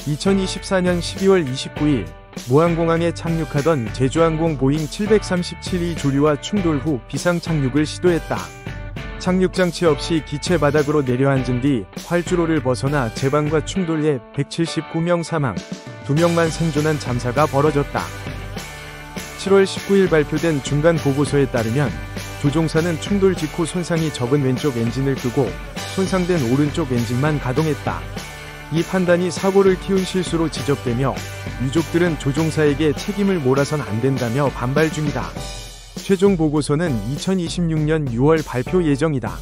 2024년 12월 29일 무안공항에 착륙하던 제주항공 보잉 737이 조류와 충돌 후 비상 착륙을 시도했다. 착륙 장치 없이 기체 바닥으로 내려앉은 뒤 활주로를 벗어나 제방과 충돌해 179명 사망, 2명만 생존한 참사가 벌어졌다. 7월 19일 발표된 중간 보고서에 따르면 조종사는 충돌 직후 손상이 적은 왼쪽 엔진을 끄고 손상된 오른쪽 엔진만 가동했다. 이 판단이 사고를 키운 실수로 지적되며 유족들은 조종사에게 책임을 몰아선 안 된다며 반발 중이다. 최종 보고서는 2026년 6월 발표 예정이다.